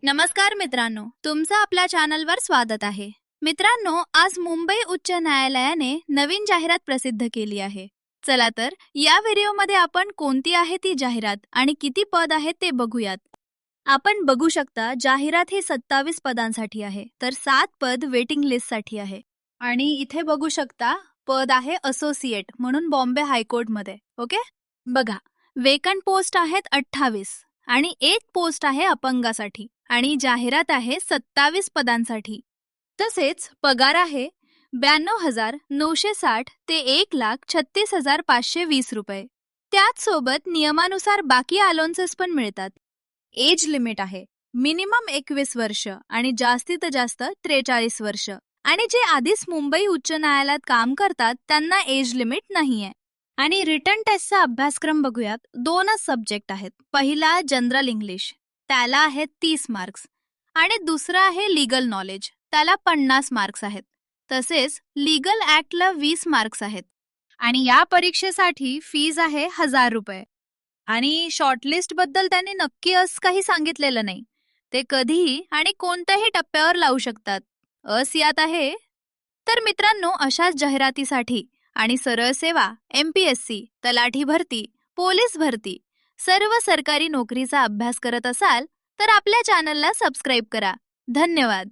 नमस्कार मित्रांनो, तुमचं आपल्या चॅनलवर स्वागत आहे. मित्रांनो, आज मुंबई उच्च न्यायालयाने नवीन जाहिरात प्रसिद्ध केली आहे. चला तर या व्हिडिओमध्ये आपण कोणती आहे ती जाहिरात आणि किती पद आहेत ते बघूयात. आपण बघू शकता जाहिरात ही 27 पदांसाठी आहे, तर 7 पद वेटिंग लिस्टसाठी आहे. आणि इथे बघू शकता पद आहे असोसिएट म्हणून बॉम्बे हायकोर्टमध्ये. ओके, बघा वेकंट पोस्ट आहेत 28 आणि एक पोस्ट आहे अपंगासाठी आणि जाहिरात आहे 27 पदांसाठी. तसेच पगार आहे 92,960 ते 1,36,520 रुपये. त्याच सोबत नियमानुसार बाकी अलाउन्सेस पण मिळतात. एज लिमिट आहे मिनिमम 21 वर्ष आणि जास्तीत जास्त 43 वर्ष. आणि जे आधीच मुंबई उच्च न्यायालयात काम करतात त्यांना एज लिमिट नाहीये. आणि रिटन टेस्टचा अभ्यासक्रम बघूयात. 2च सब्जेक्ट आहेत. पहिला जनरल इंग्लिश, त्याला आहेत 30 मार्क्स आणि दुसरा आहे लीगल नॉलेज, त्याला 50 मार्क्स आहेत. तसेच लीगल ऍक्टला 20 मार्क्स आहेत. आणि या परीक्षेसाठी फीज आहे 1,000 रुपये. आणि शॉर्टलिस्ट बद्दल त्यांनी नक्की असं काही सांगितलेलं नाही. ते कधीही आणि कोणत्याही टप्प्यावर लावू शकतात. यात आहे. तर मित्रांनो, अशाच जाहिरातीसाठी आणि सरळ सेवा, MPSC, तलाठी भरती, पोलीस भरती, सर्व सरकारी नोकरीचा अभ्यास करत असाल तर आपल्या चॅनलला सबस्क्राईब करा. धन्यवाद.